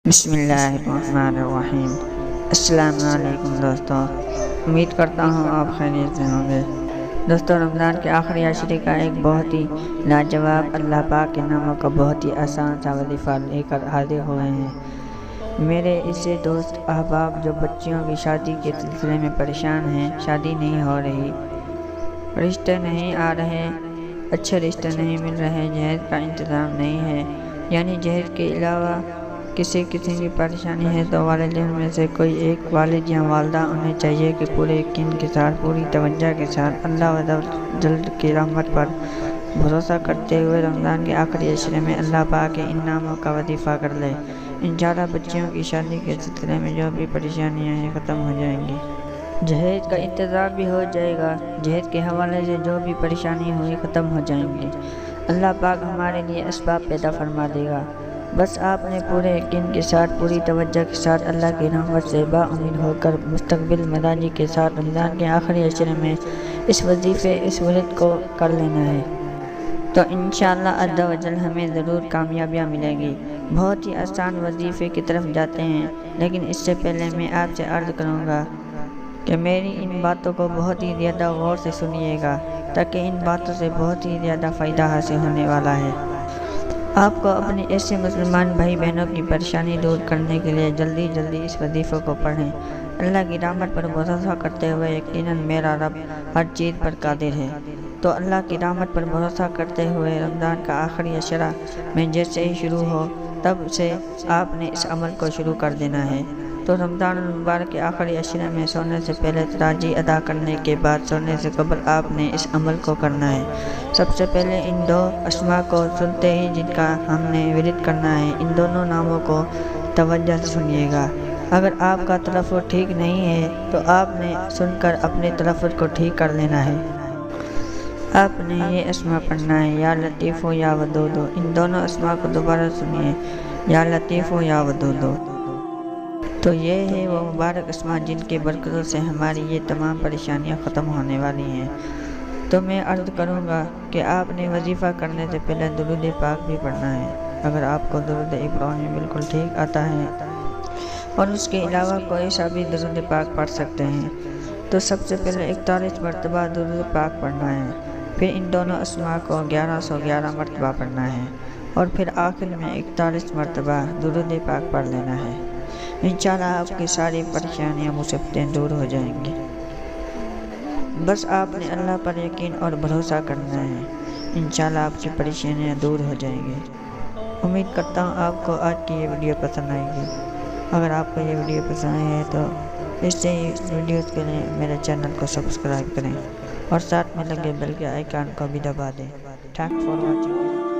बिस्मिल्लाहिर्रहमानिर्रहीम। अस्सलाम वालेकुम दोस्तों, उम्मीद करता हूँ आप खैरियत से होंगे। दोस्तों, रमज़ान के आखिरी अशरे का एक बहुत ही लाजवाब अल्लाह पाक के नामों का बहुत ही आसान सा वजीफ़ा लेकर हाजिर हुए हैं। मेरे इससे दोस्त अहबाब जो बच्चियों की शादी के सिलसिले में परेशान हैं, शादी नहीं हो रही, रिश्ते नहीं आ रहे, अच्छे रिश्ते नहीं मिल रहे, जहेज़ का इंतज़ाम नहीं है, यानी जहेज़ के अलावा किसी किस्म की परेशानी है, तो वालिदैन में से कोई एक वालिद या वालदा उन्हें चाहिए कि पूरे यकीन के साथ, पूरी तवज्जो के साथ अल्लाह जल्द की रहमत पर भरोसा करते हुए रमज़ान के आखिरी अशरे में अल्लाह पाक के इन नामों का वजीफ़ा कर ले। इंशाअल्लाह बच्चियों की शादी के सिलसिले में जो भी परेशानियाँ हैं ख़त्म हो जाएंगी, जहेज़ का इंतज़ाम भी हो जाएगा, जहेज़ के हवाले से जो भी परेशानी हुई ख़त्म हो जाएंगी। अल्लाह पाक हमारे लिए असबाब पैदा फरमा देगा। बस आपने पूरे यकीन के साथ, पूरी तवज्जो के साथ अल्लाह की रहमत से बाउम्मीद होकर मुस्तक़बिल मदाजी के साथ रमज़ान के आखिरी अशरे में इस वजीफ़े, इस व्रत को कर लेना है, तो इंशाअल्लाह अज़्ज़ा वजल हमें ज़रूर कामयाबियाँ मिलेगी। बहुत ही आसान वजीफ़े की तरफ जाते हैं, लेकिन इससे पहले मैं आपसे अर्ज़ करूँगा कि मेरी इन बातों को बहुत ही ज़्यादा गौर से सुनिएगा, ताकि इन बातों से बहुत ही ज़्यादा फ़ायदा हासिल होने वाला है। आपको अपने ऐसे मुसलमान भाई बहनों की परेशानी दूर करने के लिए जल्दी जल्दी इस वजीफ़े को पढ़ें। अल्लाह की रहमत पर भरोसा करते हुए यकीनन मेरा रब हर चीज़ पर कादिर है, तो अल्लाह की रहमत पर भरोसा करते हुए रमज़ान का आखिरी अशरा में जैसे ही शुरू हो तब से आपने इस अमल को शुरू कर देना है। तो रमज़ान मुबारक के आखिरी अशरे में सोने से पहले तराजी अदा करने के बाद सोने से कबल आपने इस अमल को करना है। सबसे पहले इन दो अस्मा को सुनते ही जिनका हमने विरिद करना है, इन दोनों नामों को तवज्जो से सुनिएगा। अगर आपका तलफ़्फ़ुज़ ठीक नहीं है तो आपने सुनकर अपने तलफ़्फ़ुज़ को ठीक कर लेना है। आपने ये अस्मा पढ़ना है, या लतीफ़ो या वदूदो। इन दोनों अस्मा को दोबारा सुनिए, या लतीफ़ो या वदूदो। तो ये है वो मुबारक अस्मा जिनके बरकतों से हमारी ये तमाम परेशानियाँ ख़त्म होने वाली हैं। तो मैं अर्ज़ करूँगा कि आपने वजीफ़ा करने से पहले दुरूद पाक भी पढ़ना है। अगर आपको दुरूद इब्राहिम बिल्कुल ठीक आता है और उसके अलावा कोई सा भी दुरूद पाक पढ़ सकते हैं, तो सबसे पहले 41 मरतबा दुरूद पाक पढ़ना है। फिर इन दोनों अस्मा को 1111 मरतबा पढ़ना है और फिर आखिर में 41 मरतबा दुरूद पाक पढ़ लेना है। इंशाअल्लाह आपकी सारी परेशानियाँ, मुसीबतें दूर हो जाएंगी। बस आपने अल्लाह पर यकीन और भरोसा करना है, इंशाअल्लाह आपकी परेशानियाँ दूर हो जाएंगी। उम्मीद करता हूँ आपको आज की ये वीडियो पसंद आएगी। अगर आपको ये वीडियो पसंद आई है तो इससे वीडियोज़ के लिए मेरे चैनल को सब्सक्राइब करें और साथ में लगे बेल के आइकन को भी दबा दें। Thanks for watching.